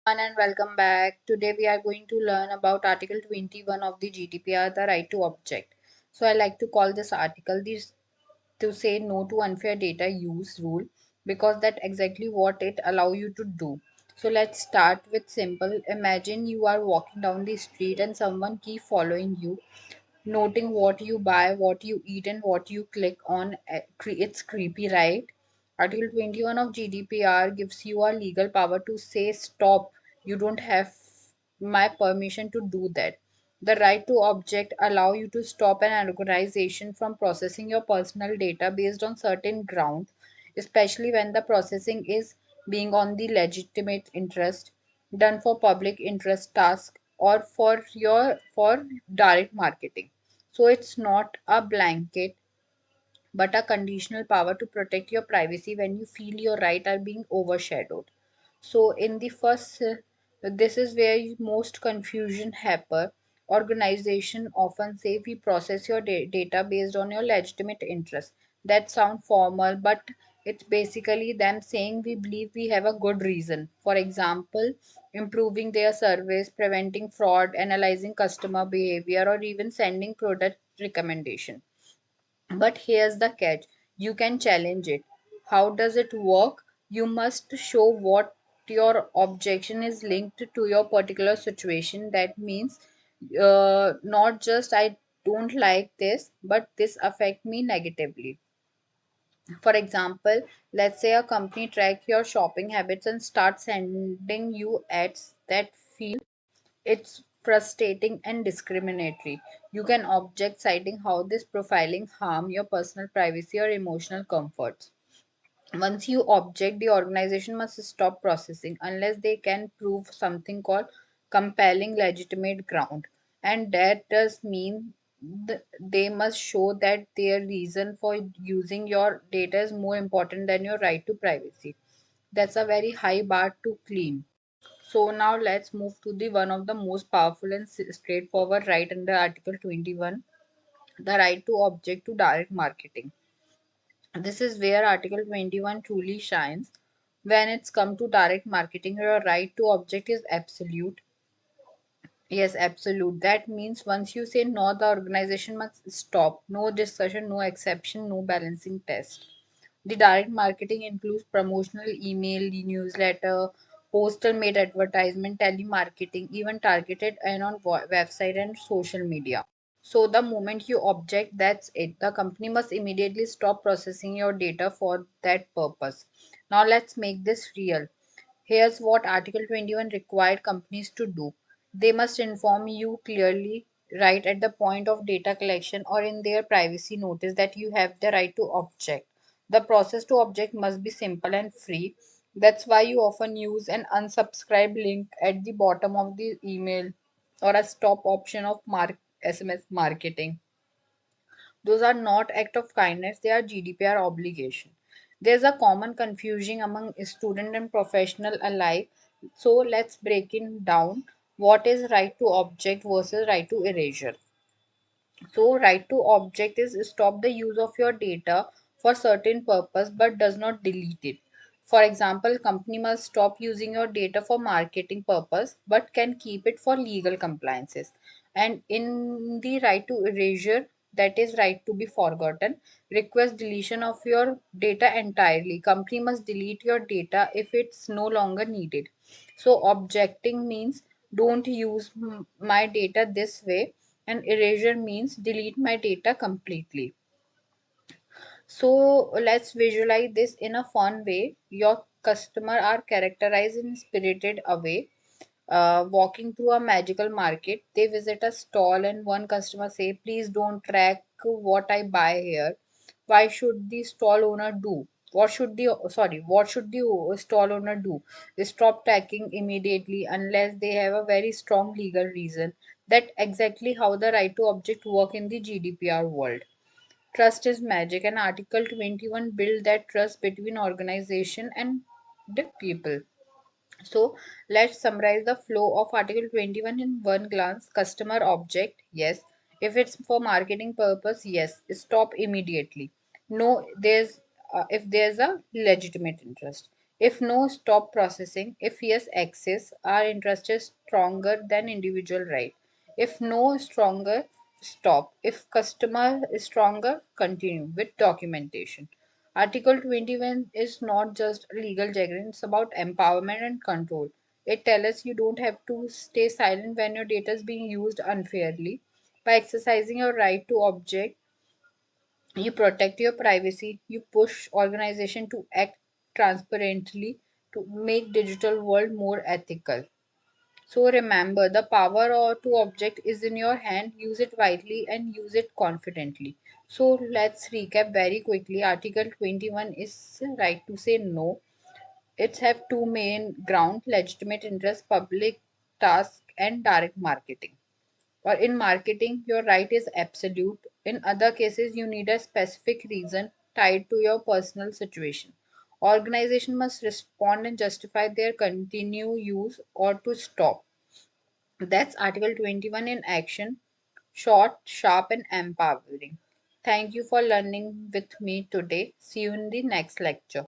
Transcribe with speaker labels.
Speaker 1: And welcome back. Today we are going to learn about Article 21 of the GDPR, the right to object. So I like to call this article this to say no to unfair data use rule because that exactly what it allow you to do. So let's start with simple. Imagine you are walking down the street and someone keep following you, noting what you buy, what you eat, and what you click on. It's creepy, right? Article 21 of GDPR gives you a legal power to say stop. You don't have my permission to do that. The right to object allow you to stop an organization from processing your personal data based on certain grounds, especially when the processing is being on the legitimate interest, done for public interest task, or for direct marketing. So it's not a blanket but a conditional power to protect your privacy when you feel your rights are being overshadowed. So in the first, this is where most confusion happen. Organization often say we process your data based on your legitimate interest. That sound formal, but it's basically them saying we believe we have a good reason. For example, improving their service, preventing fraud, analyzing customer behavior, or even sending product recommendation. But here's the catch, you can challenge it. How does it work? You must show what your objection is linked to your particular situation. That means not just I don't like this, but this affect me negatively. For example, let's say a company track your shopping habits and start sending you ads that feel it's frustrating and discriminatory. You can object citing how this profiling harm your personal privacy or emotional comforts. Once you object, the organization must stop processing unless they can prove something called compelling legitimate ground. And that does mean they must show that their reason for using your data is more important than your right to privacy. That's a very high bar to clean. So now let's move to the one of the most powerful and straightforward right under Article 21, the right to object to direct marketing. This is where Article 21 truly shines. When it's come to direct marketing, your right to object is absolute. Yes, absolute. That means once you say no, the organization must stop. No discussion, no exception, no balancing test. The direct marketing includes promotional email, newsletter, postal made advertisement, telemarketing, even targeted and on website and social media. So the moment you object, that's it. The company must immediately stop processing your data for that purpose. Now let's make this real. Here's what Article 21 required companies to do. They must inform you clearly, right at the point of data collection or in their privacy notice, that you have the right to object. The process to object must be simple and free. That's why you often use an unsubscribe link at the bottom of the email or a stop option of SMS marketing. Those are not act of kindness, they are GDPR obligation. There's a common confusion among student and professional alike. So let's break it down. What is right to object versus right to erasure? So right to object is stop the use of your data for certain purpose but does not delete it. For example, company must stop using your data for marketing purpose but can keep it for legal compliances. And in the right to erasure, that is right to be forgotten, request deletion of your data entirely. Company must delete your data if it's no longer needed. So objecting means don't use my data this way, and erasure means delete my data completely. So let's visualize this in a fun way. Your customer are characterized in spirited away, walking through a magical market. They visit a stall and one customer say, please don't track what I buy here. Why should the stall owner do? What should the stall owner do? They stop tracking immediately unless they have a very strong legal reason. That exactly how the right to object work in the GDPR world. Trust is magic, and Article 21 build that trust between organization and the people. So let's summarize the flow of Article 21 in one glance. Customer object, yes. If it's for marketing purpose, yes. Stop immediately. No, if there's a legitimate interest. If no, stop processing. If yes, access. Our interest is stronger than individual right. If no, stronger, stop. If customer is stronger, continue with documentation. Article 21 is not just a legal jargon, it's about empowerment and control. It tells us you don't have to stay silent when your data is being used unfairly. By exercising your right to object, you protect your privacy, you push organization to act transparently to make digital world more ethical. So remember, the power or to object is in your hand. Use it wisely and use it confidently. So let's recap very quickly. Article 21 is right to say no. It have two main ground: legitimate interest, public task, and direct marketing. Or in marketing, your right is absolute. In other cases, you need a specific reason tied to your personal situation. Organization must respond and justify their continue use or to stop. That's Article 21 in action, short, sharp, and empowering. Thank you for learning with me today. See you in the next lecture.